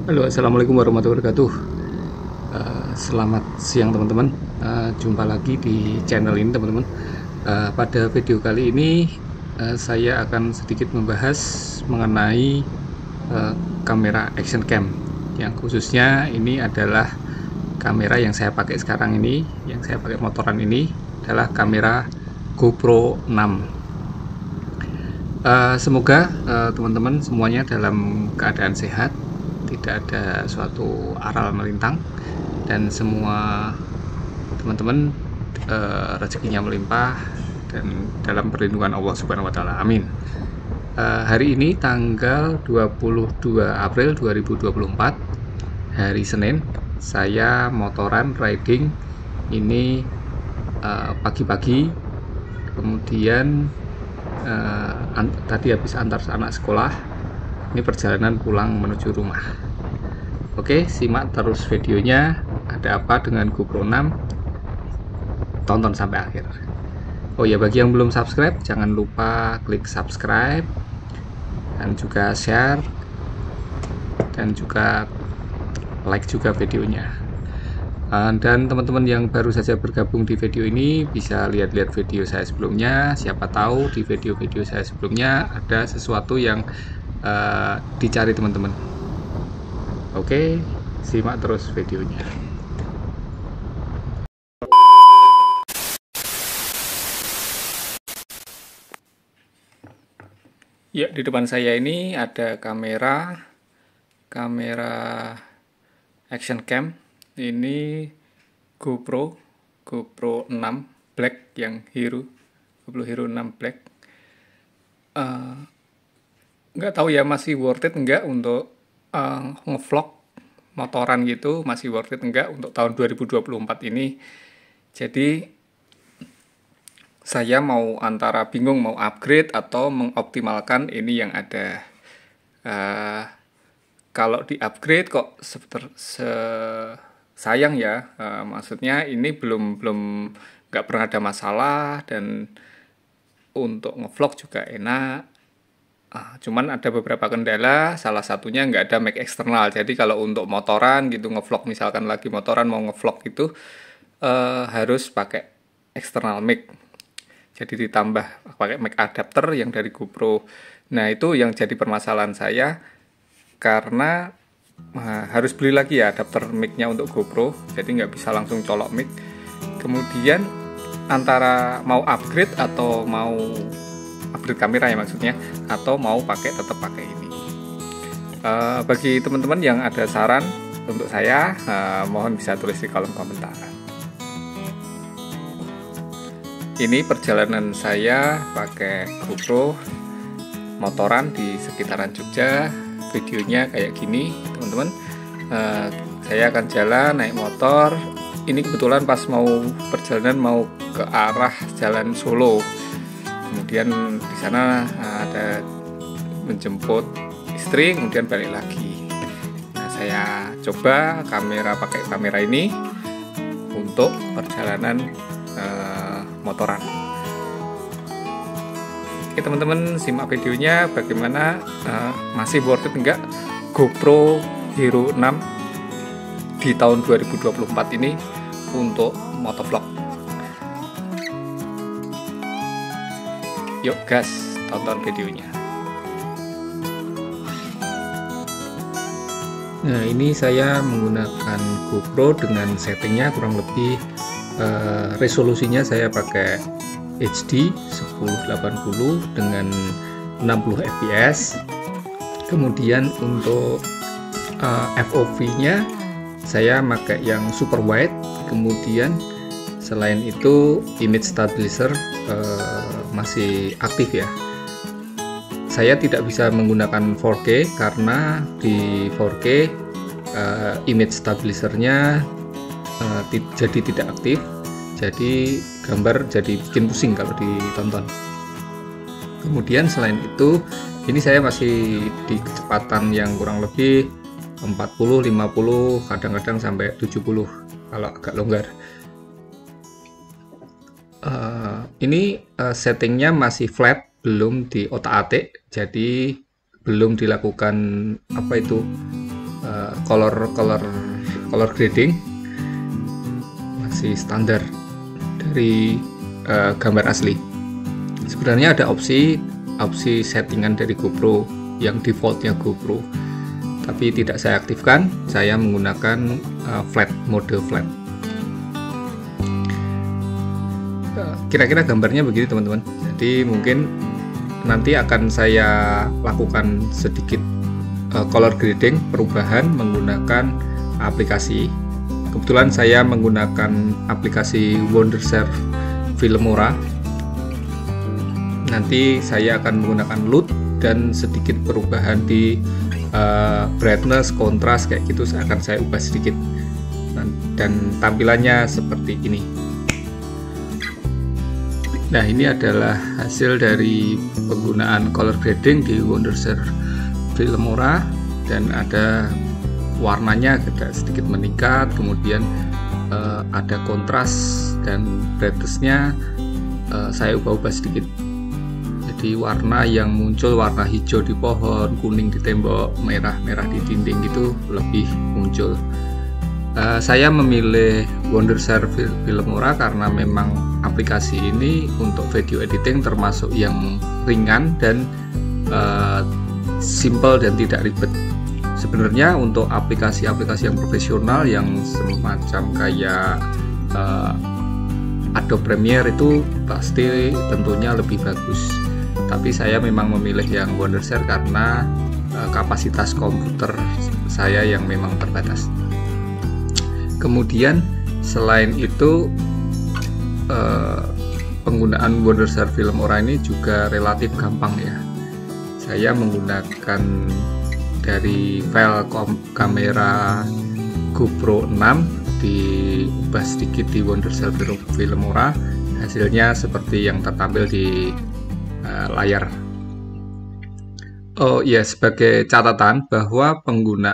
Halo, assalamualaikum warahmatullahi wabarakatuh. Selamat siang teman-teman. Jumpa lagi di channel ini teman-teman. Pada video kali ini saya akan sedikit membahas mengenai kamera action cam. Yang khususnya ini adalah kamera yang saya pakai sekarang ini, yang saya pakai motoran ini adalah kamera GoPro 6. Semoga teman-teman semuanya dalam keadaan sehat, tidak ada suatu aral melintang, dan semua teman-teman rezekinya melimpah dan dalam perlindungan Allah Subhanahu wa taala. Amin. Hari ini tanggal 22 April 2024, hari Senin, saya motoran riding ini pagi-pagi, kemudian tadi habis antar anak sekolah. Ini perjalanan pulang menuju rumah. Oke, simak terus videonya. Ada apa dengan GoPro 6? Tonton sampai akhir. Oh ya, bagi yang belum subscribe, jangan lupa klik subscribe dan juga share dan juga like juga videonya. Dan teman-teman yang baru saja bergabung di video ini bisa lihat-lihat video saya sebelumnya. Siapa tahu di video-video saya sebelumnya ada sesuatu yang dicari teman-teman. Oke, simak terus videonya. Ya, di depan saya ini ada kamera action cam. Ini GoPro 6 Black yang GoPro Hero 6 Black. Nggak tahu ya masih worth it nggak untuk ngevlog motoran gitu, masih worth it nggak untuk tahun 2024 ini. Jadi saya mau antara bingung mau upgrade atau mengoptimalkan ini yang ada. Kalau di upgrade kok sayang ya, maksudnya ini belum nggak pernah ada masalah dan untuk ngevlog juga enak. Cuman ada beberapa kendala, salah satunya nggak ada mic eksternal. Jadi kalau untuk motoran gitu ngevlog, misalkan lagi motoran mau ngevlog itu harus pakai eksternal mic. Jadi ditambah pakai mic adapter yang dari GoPro. Nah itu yang jadi permasalahan saya, karena harus beli lagi ya adapter mic-nya untuk GoPro, jadi nggak bisa langsung colok mic. Kemudian antara mau upgrade atau mau upgrade kamera ya maksudnya, atau mau tetap pakai ini. Bagi teman-teman yang ada saran untuk saya, mohon bisa tulis di kolom komentar. Ini perjalanan saya pakai GoPro motoran di sekitaran Jogja. Videonya kayak gini teman-teman. Saya akan jalan naik motor. Ini kebetulan pas mau perjalanan mau ke arah jalan Solo. Kemudian di sana ada menjemput istri, kemudian balik lagi. Nah, saya coba pakai kamera ini untuk perjalanan motoran. Oke teman-teman, simak videonya bagaimana masih worth it enggak GoPro Hero 6 di tahun 2024 ini untuk motovlog. Yuk gas, tonton videonya. Nah ini saya menggunakan GoPro dengan settingnya kurang lebih resolusinya saya pakai HD 1080 dengan 60 fps. Kemudian untuk FOV-nya saya pakai yang super wide. Kemudian selain itu image stabilizer masih aktif ya. Saya tidak bisa menggunakan 4K karena di 4K image stabilizernya jadi tidak aktif. Jadi gambar jadi bikin pusing kalau ditonton. Kemudian selain itu, ini saya masih di kecepatan yang kurang lebih 40, 50, kadang-kadang sampai 70 kalau agak longgar. Ini settingnya masih flat, belum di otak-atik, jadi belum dilakukan color grading masih standar dari gambar asli. Sebenarnya ada opsi settingan dari GoPro yang defaultnya GoPro, tapi tidak saya aktifkan. Saya menggunakan mode flat. Kira-kira gambarnya begini teman-teman. Jadi mungkin nanti akan saya lakukan sedikit color grading, perubahan menggunakan aplikasi. Kebetulan saya menggunakan aplikasi Wondershare Filmora. Nanti saya akan menggunakan LUT dan sedikit perubahan di brightness, kontras kayak gitu akan saya ubah sedikit, dan tampilannya seperti ini. Nah, ini adalah hasil dari penggunaan color grading di Wondershare Filmora, dan ada warnanya sedikit meningkat, kemudian ada kontras dan brightness-nya saya ubah-ubah sedikit. Jadi warna yang muncul, warna hijau di pohon, kuning di tembok, merah-merah di dinding gitu lebih muncul. Saya memilih Wondershare Filmora karena memang aplikasi ini untuk video editing termasuk yang ringan dan simple dan tidak ribet. Sebenarnya untuk aplikasi-aplikasi yang profesional yang semacam kayak Adobe Premiere itu pasti tentunya lebih bagus. Tapi saya memang memilih yang Wondershare karena kapasitas komputer saya yang memang terbatas. Kemudian selain itu penggunaan Wondershare Filmora ini juga relatif gampang ya. Saya menggunakan dari file kamera GoPro 6 diubah sedikit di Wondershare Filmora, hasilnya seperti yang tertampil di layar. Oh ya, sebagai catatan bahwa pengguna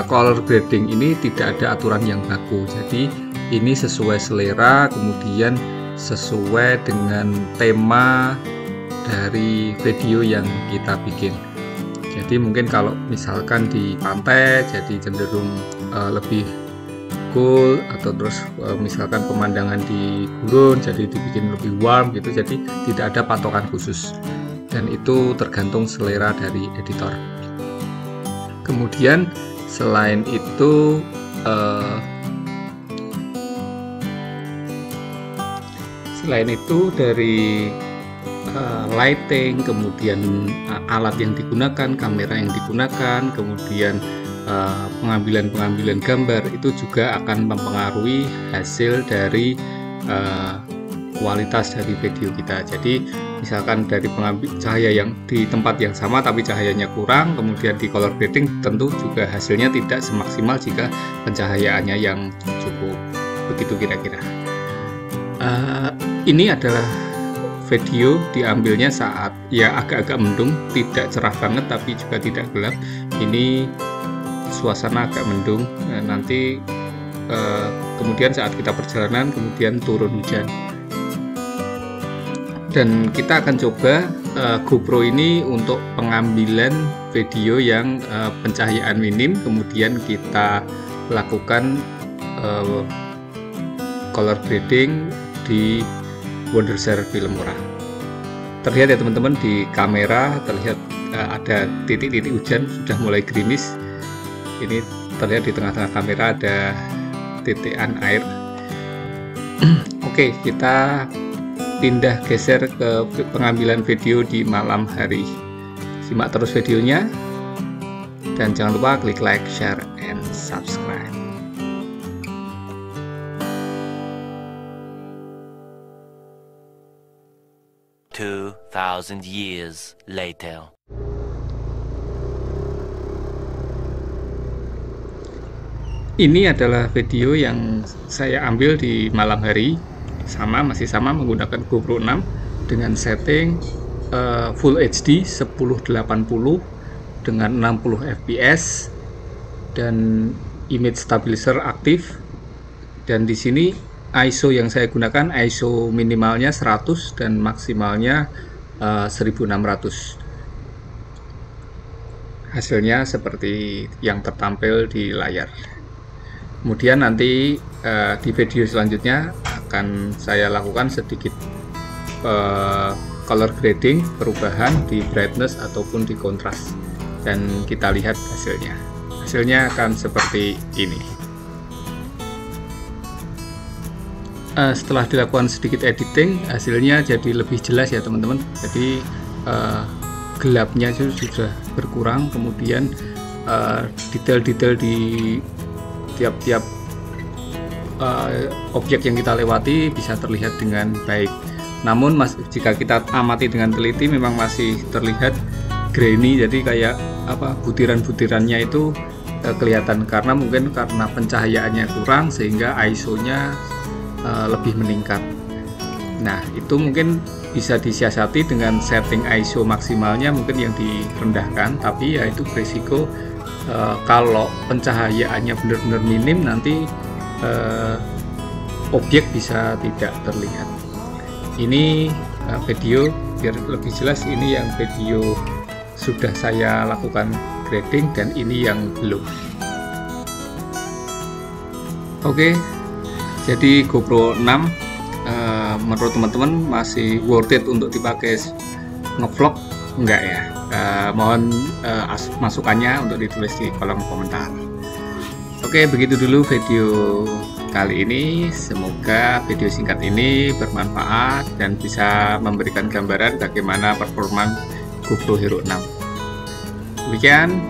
color grading ini tidak ada aturan yang baku, jadi ini sesuai selera, kemudian sesuai dengan tema dari video yang kita bikin. Jadi mungkin kalau misalkan di pantai jadi cenderung lebih cool, atau terus misalkan pemandangan di gurun jadi dibikin lebih warm gitu. Jadi tidak ada patokan khusus, dan itu tergantung selera dari editor. Kemudian selain itu dari lighting, kemudian alat yang digunakan, kamera yang digunakan, kemudian pengambilan gambar itu juga akan mempengaruhi hasil dari kualitas dari video kita. Jadi misalkan dari pengambil cahaya yang di tempat yang sama tapi cahayanya kurang, kemudian di color grading tentu juga hasilnya tidak semaksimal jika pencahayaannya yang cukup. Begitu kira-kira. Ini adalah video diambilnya saat ya agak-agak mendung, tidak cerah banget tapi juga tidak gelap. Ini suasana agak mendung. Nanti kemudian saat kita perjalanan kemudian turun hujan. Dan kita akan coba GoPro ini untuk pengambilan video yang pencahayaan minim, kemudian kita lakukan color grading di Wondershare Filmora. Terlihat ya teman-teman, di kamera terlihat ada titik-titik hujan sudah mulai gerimis. Ini terlihat di tengah-tengah kamera ada titikan air. Oke, kita pindah geser ke pengambilan video di malam hari. Simak terus videonya, dan jangan lupa klik like, share, and subscribe. Two 2,000 years later. Ini adalah video yang saya ambil di malam hari, masih sama menggunakan GoPro 6 dengan setting Full HD 1080 dengan 60 fps dan image stabilizer aktif. Dan di sini ISO yang saya gunakan ISO minimalnya 100 dan maksimalnya 1600. hasilnya seperti yang tertampil di layar. Kemudian nanti di video selanjutnya akan saya lakukan sedikit color grading, perubahan di brightness ataupun di kontras, dan kita lihat hasilnya. Hasilnya akan seperti ini. Setelah dilakukan sedikit editing, hasilnya jadi lebih jelas ya teman-teman. Jadi gelapnya sudah berkurang, kemudian detail-detail di tiap-tiap objek yang kita lewati bisa terlihat dengan baik. Namun jika kita amati dengan teliti memang masih terlihat grainy, jadi kayak butiran-butirannya itu kelihatan karena pencahayaannya kurang sehingga ISO-nya lebih meningkat. Nah, itu mungkin bisa disiasati dengan setting ISO maksimalnya mungkin yang direndahkan, tapi ya itu berisiko kalau pencahayaannya benar-benar minim nanti objek bisa tidak terlihat. Ini video biar lebih jelas, ini yang video sudah saya lakukan grading dan ini yang belum. Oke, jadi GoPro 6 menurut teman-teman masih worth it untuk dipakai ngevlog enggak ya? Mohon masukannya untuk ditulis di kolom komentar. Oke, begitu dulu video kali ini. Semoga video singkat ini bermanfaat dan bisa memberikan gambaran bagaimana performa GoPro Hero 6. Demikian,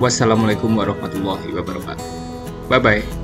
wassalamualaikum warahmatullahi wabarakatuh. Bye bye.